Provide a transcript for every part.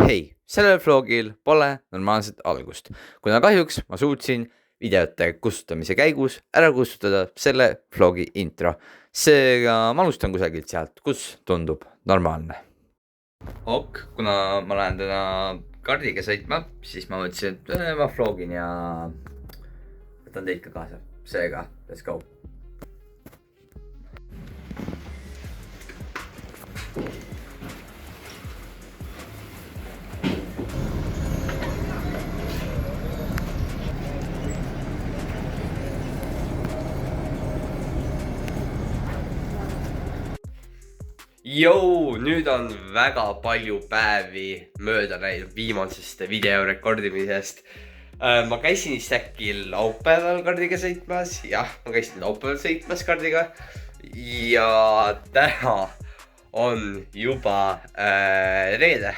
Hei, sellel vlogil pole normaalset algust, kuna kahjuks ma suutsin videote kustutamise käigus ära kustutada selle vlogi intro. Seega ma alustan kusagilt sealt, kus tundub normaalne. Kuna ma lähen täna kardiga sõitma, siis ma mõtlesin, et ma vlogin ja võtan teid ka kaasa. Seega, let's go. Jou, nüüd on väga palju päevi mööda läinud viimasest video rekordimisest. Ma käisin äkki laupäeval kardiga sõitmas. Jah, ma käisin laupäeval sõitmas kardiga. Ja täna on juba reede,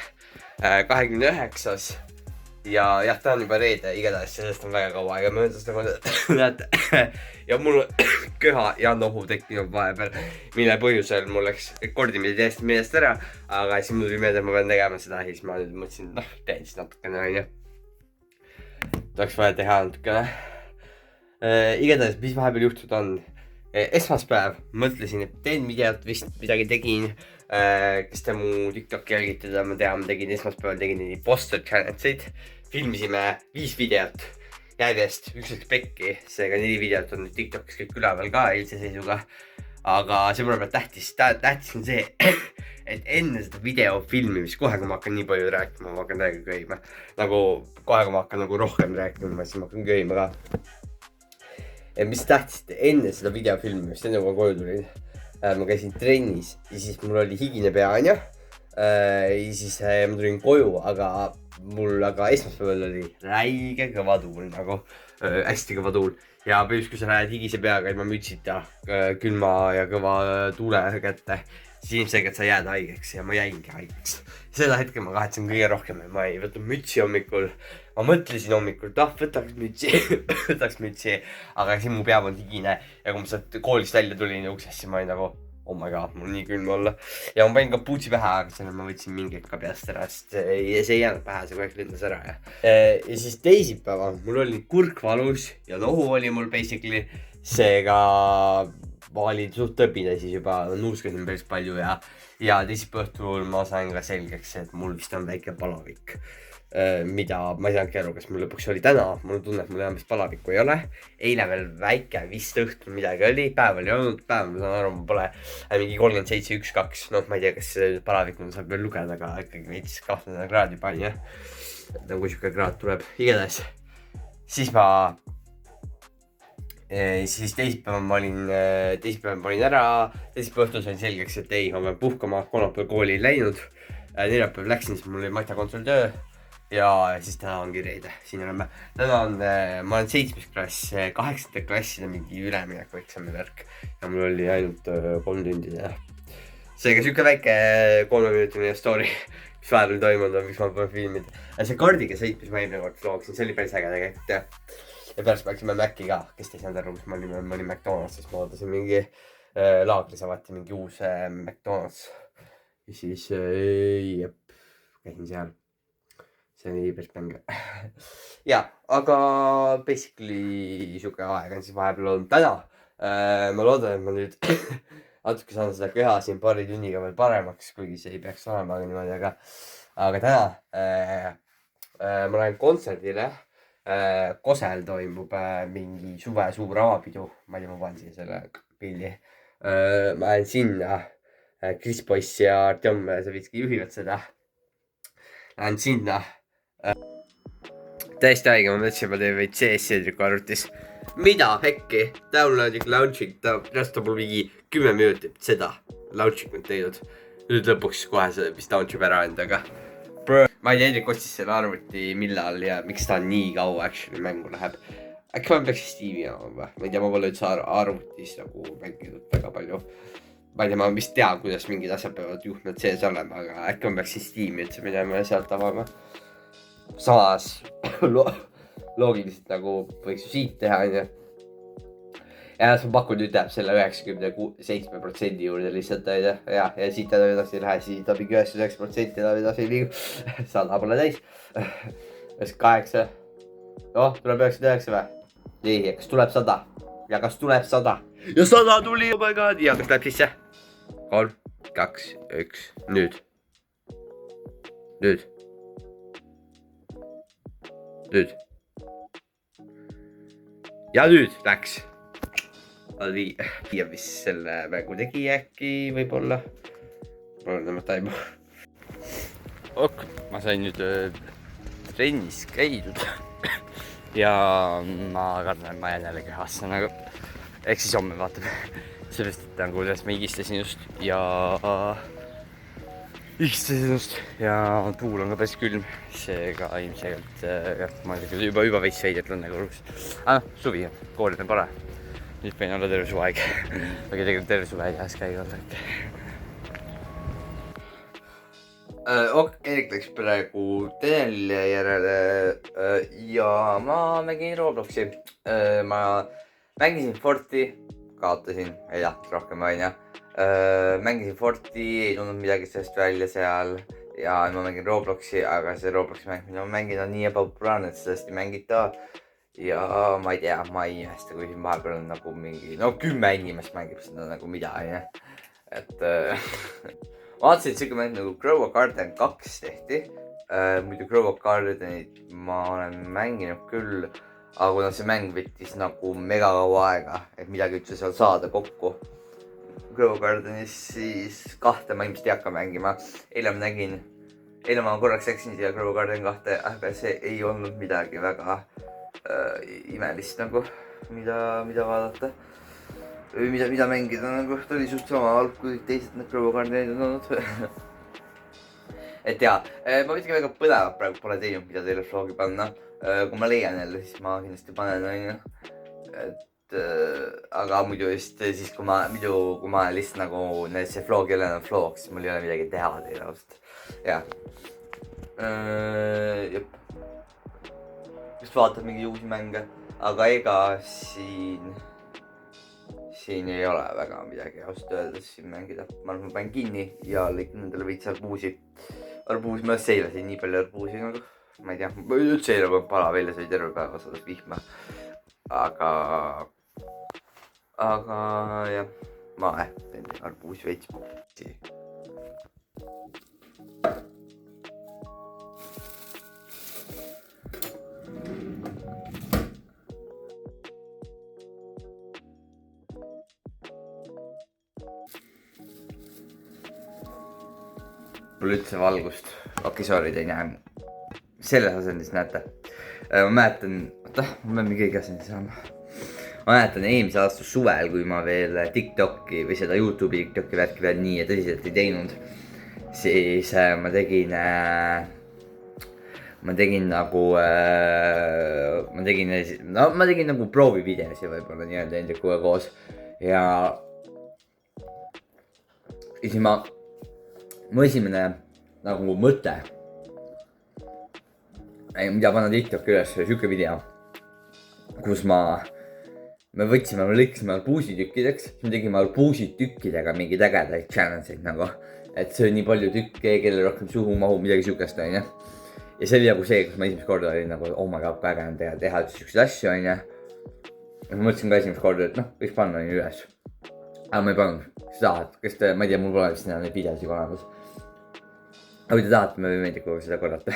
29. Ja jah, ta on juba reede, igatahes sellest on väga kaua aega möödas, nagu näete. Ja mul köha ja nohu tekkinud vahepeal, mille põhjusel mul läks rekordimise täiesti meelest ära. Aga siis mul tuli meelde, et ma pean tegema seda ja siis ma nüüd mõtlesin, teen siis natukene, on ju. Tuleks vaja teha natukene. Igatahes, mis vahepeal juhtud on? Esmaspäev mõtlesin, et teen videot, vist midagi tegin. Kes te mu TikToki jälgite, ma tean, ma tegin esmaspäeval neid poster challenge'id. Filmisime 5 videot järjest, üks läks pekki, seega 4 videot on nüüd TikTokis kõik üleval ka eilse seisuga. Aga see mulle tähtis on see, et enne seda video filmimist, kohe kui ma hakkan nii palju rääkima, ma hakkan täiega köhima. Nagu kohe kui ma hakkan rohkem rääkima, siis ma hakkan köhima ka. Ja mis tähtis, et enne seda video filmimist, enne kui ma koju tulin, ma käisin trennis ja siis mul oli higine pea, on ju. Ja siis ma tulin koju, aga mul esmaspäeval oli räige kõva tuul, nagu hästi kõva tuul. Ja põhjus, kui sa lähed higise peaga ilma mütsita külma ja kõva tuule kätte, siis ilmselgelt sa jääd haigeks ja ma jäingi haigeks. Seda hetke ma kahetsen kõige rohkem, et ma ei võtnud mütsi hommikul. Ma mõtlesin hommikul, võtaks mütsi, aga siis mu pea on higine. Ja kui ma sealt koolist välja tulin ja uksest, siis ma olin nagu, oh my god, mul nii külm olla. Ja ma panin ka puutsi pähe, aga selle ma võtsin mingi ka peast ära, sest see ei jäänud pähe, see kogu aeg lendas ära. Ja siis teisipäeval mul oli kurk valus ja nohu oli mul basically. Seega ma olin suht tõbine siis juba, nuuskasin päris palju ja teisipäeva õhtul ma sain ka selgeks, et mul vist on väike palavik. Mida ma ei saanudki aru, kas mul lõpuks oli täna, mul tunneb, et mul enam vist palavikku ei ole. Eile veel väike, vist õhtul midagi oli, päeval ei olnud, päeval ma saan aru, ma pole mingi 37,1,2. No ma ei tea, kas palavikul saab veel lugeda, aga ikkagi veits 20 kraadi pani, jah. Nagu siuke kraad tuleb, igatahes. Siis teisipäeval ma olin ära, teisipäeva õhtul sain selgeks, et ei, ma pean puhkama, kolmapäeval kooli ei läinud. Neljapäeval läksin, siis mul oli matemakontrolli töö. Ja siis täna ongi reede, siin oleme. Täna on, ma olen 7. klass, 8. klasside mingi ülemineku eksami värk. Ja mul oli ainult 3 tundi. Seega siuke väike 3-minutine story, mis vahepeal toimunud on, mis ma pean filmida. See kardiga sõit, mis ma eelmine kord vlogsin, see oli päris äge tegelikult. Ja pärast läksime Maci ka, kes te ei saanud aru, kus ma olin McDonald's, sest ma ootasin mingi laagris avati mingi uus McDonald's. Ja siis käisin seal. See oli päris pänge. Ja, aga basically siuke aeg on siis vahepeal olnud täna. Ma loodan, et ma nüüd natuke saan seda köha siin paari tunniga veel paremaks, kuigi see ei peaks olema niimoodi, aga täna ma lähen kontserdile. Kosel toimub mingi suve suur avapidu. Ma ei tea, ma panen siia selle pildi. Ma lähen sinna. Kris Poiss ja Artjom Savitski juhivad seda. Lähen sinna. Täiesti haige, ma mõtlesin, ma teen veits CS-triku arvutis. Mida hekki? Downloading launching, ta pole mingi 10 minutit seda launching on teinud. Nüüd lõpuks kohe see vist launchib ära endaga. Ma ei tea, Hendrik otsis selle arvuti millal ja miks ta nii kaua actually mängu läheb. Äkki ma peaks Steam'i olema. Ma ei tea, ma pole üldse arvutis nagu mänginud väga palju. Ma ei tea, ma vist tean, kuidas mingid asjad peavad juhtmed sees olema, aga äkki ma peaks Steam'i üldse minema ja sealt avama. Samas loogiliselt nagu võiks ju siit teha, on ju. ja sa pakud nüüd läheb selle 97% juurde lihtsalt onju. ja siit enam edasi ei lähe, siis ta mingi 99% enam edasi ei liigu. 100 pole täis. 98. noh, tuleb 99 või? nii, kas tuleb 100? ja kas tuleb 100? ja 100 tuli, oh my god. ja kas läheb sisse? 3, 2, 1, nüüd. nüüd. nüüd. ja nüüd läks. viia vist selle mängu tegi äkki võib-olla. ma taimu. ok, ma sain nüüd trennis käidud. ja ma kardan, et ma jään jälle kehasse nagu. Ehk siis homme vaatab. Sellest, et nagu sellest ma higistasin just ja tuul on ka päris külm. Seega ilmselgelt ma juba veits veidelt on nagu õhus. Aga noh, suvi on, koolid on pare. Nüüd võin olla terve suve aeg. Aga tegelikult terve suve aeg jääs käiga olla. Erik läks praegu Tenelile järele ja ma mängin Robloksi. Ma mängisin Forti, kaotasin, ei tahtnud rohkem onja. Mängisin Forti, ei tulnud midagi sellest välja seal ja ma mängin Robloksi, aga see Robloksi mäng, mida ma mängin, on nii ebapopulaarne, et sellest ei mängita. Ja ma ei tea, ma ei imesta, kui siin vahepeal on nagu mingi, 10 inimest mängib seda nagu mida, onju. Et vaatasin, et siuke mäng nagu Grow a Garden 2 tehti. Muidu Grow a Gardenit ma olen mänginud küll, aga kuna see mäng võttis nagu mega kaua aega, et midagi üldse seal saada kokku Grow a Gardenis, siis 2 ma ilmselt ei hakka mängima. Eile ma korraks läksin siia Grow a Garden 2, aga see ei olnud midagi väga imelist nagu, mida vaadata. Mida mängida nagu, ta oli suht sama halb kui teised need Grow a Gardenid on olnud. et jaa, ma midagi väga põnevat praegu pole teinud, mida teile vlogi panna. Kui ma leian jälle, siis ma kindlasti panen, onju. Et aga muidu just siis, kui ma lihtsalt nagu see vlog ei ole enam vlog, siis mul ei ole midagi teha teile ausalt. jah. Jep. Just vaatad mingi uusi mänge, aga ega siin ei ole väga midagi ausalt öeldes siin mängida. Ma arvan, ma panen kinni ja lõikan endale veits arbuusi. Ma seilasin nii palju arbuusi nagu, ma ei tea, üldse eile polnud pala välja, see oli terve päeva sadas vihma. Aga jah, ma teen arbuusi veits. Pole üldse valgust. Okei, sorry, te ei näe. Selles asendis näete. Ma mäletan, ma pean mingi asendis saama. Ma mäletan eelmise aasta suvel, kui ma veel TikToki või seda YouTube'i TikToki värki veel nii ja tõsiselt ei teinud, siis ma tegin nagu proovivideosi võib-olla nii-öelda endaga koos ja siis mu esimene nagu mõte, mida panna TikToki üles, oli siuke video, kus me lõikasime arbuusitükkideks, siis me tegime arbuusitükkidega mingeid ägedaid challenge'id nagu, et see on nii palju tükke, kellel rohkem suhu mahub, midagi siukest onju. ja see oli nagu see, kus ma esimest korda olin nagu, oh my god, kui äge on teha siukseid asju onju. ma mõtlesin ka esimest korda, et võiks panna üles. aga ma ei pannud, sa tahad, ma ei tea, mul pole vist enam neid videosid olemas. aga kui te tahate, me võime kogu seda korrata.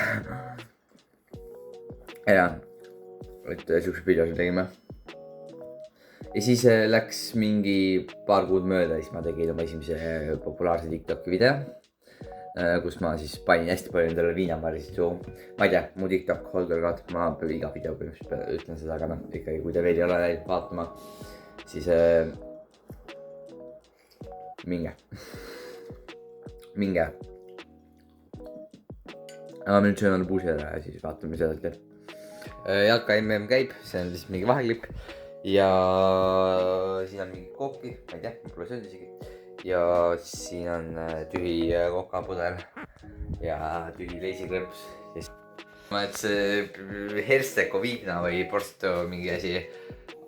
ja, et siukseid videosid tegime. ja siis läks mingi paar kuud mööda, siis ma tegin oma esimese populaarse TikToki video, kus ma siis panin hästi palju endale viinamarisi suhu. ma ei tea, mu TikTok holder kaotab, ma iga video põhimõtteliselt ütlen seda, aga ikkagi, kui te veel ei ole läinud vaatama, siis minge. aga me nüüd sööme arbuusi ära ja siis vaatame seda teed. Jalka MM käib, see on lihtsalt mingi vaheklipp. Ja siin on mingi kooki, ma ei tea, ma pole söönud isegi. Ja siin on tühi kokapudel ja tühi leisikrõps. et see Herzegovina või Porto mingi asi,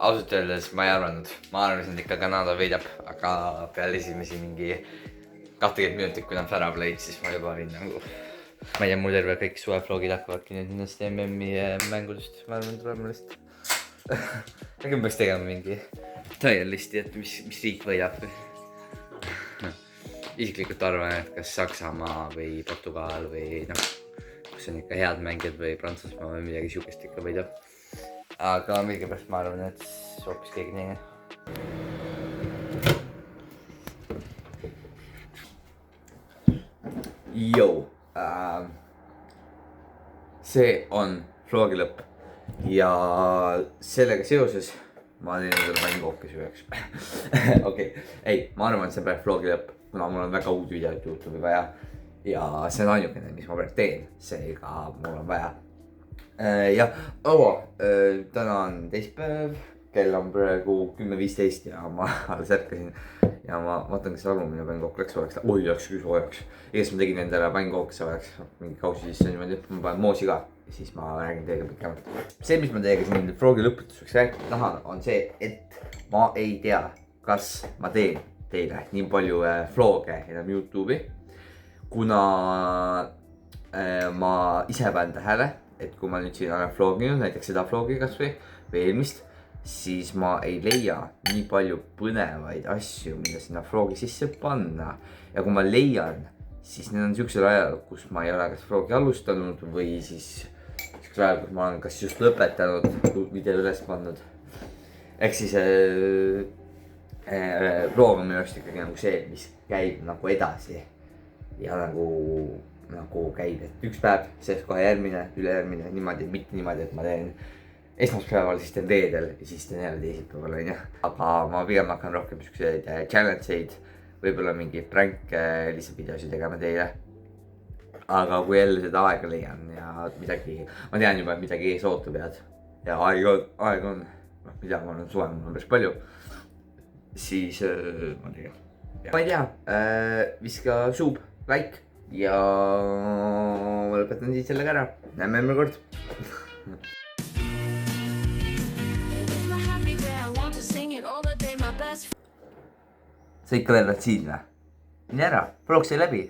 ausalt öeldes ma ei arvanud. Ma arvasin, et ikka Kanada võidab, aga peale esimesi mingi 20 minutit, kui nad värav lõid, siis ma juba olin nagu... Ma ei tea, mul terve kõik suvevlogid hakkavadki nüüd nendest MM-i mängudest, ma arvan, tulema lihtsalt. Äkki ma peaks tegema mingi tõelisti, et mis riik võidab või? Isiklikult arvan, et kas Saksamaa või Portugal või noh, kus on ikka head mängijad või Prantsusmaa või midagi siukest ikka võidab. Aga millegipärast ma arvan, et hoopis keegi teine. Jou, see on vlogi lõpp ja sellega seoses ma teen endale mängukooki sööks. Okei, ei, ma arvan, et see peab vlogi lõpp, kuna mul on väga uut videot YouTube'i vaja ja see on ainukene, mis ma praegu teen, seega mul on vaja. Jah, täna on teispäev, kell on praegu 10:15 ja ma alles ärkasin ja ma vaatan, kas alumine pannkook läks soojaks. Oi, läks küll soojaks. Igast ma tegin endale pannkooki soojaks, mingi kausi sisse niimoodi, ma panen moosi ka ja siis ma räägin teiega pikemalt. See, mis ma teiega siin vlogi lõpetuseks rääkida tahan, on see, et ma ei tea, kas ma teen teile nii palju vloge enam YouTube'i, kuna ma ise panen tähele, et kui ma nüüd siin olen vloginud, näiteks seda vlogi kasvõi või eelmist, siis ma ei leia nii palju põnevaid asju, mida sinna vlogi sisse panna. Ja kui ma leian, siis need on siuksel ajal, kus ma ei ole kas vlogi alustanud või siis siuksel ajal, kus ma olen kas just lõpetanud, video üles pannud. Ehk siis vlog on minu arust ikkagi nagu see, mis käib nagu edasi ja nagu käib, et üks päev, sees kohe järgmine, ülejärgmine, niimoodi, mitte niimoodi, et ma teen esmaspäeval, siis teen reedel ja siis teen jälle teisipäeval, onju. Aga ma pigem hakkan rohkem siukseid challenge'eid, võib-olla mingeid pranke, lihtsalt videosid tegema teile. Aga kui jälle seda aega leian ja midagi, ma tean juba, et midagi ees ootab head ja aeg on, mida ma olen suvel, mul on päris palju, siis ma tegin. Ma ei tea, viska sub, like ja ma lõpetan siis sellega ära. Näeme järgmine kord. Sa ikka veel oled siin või? Mine ära, vlog sai läbi.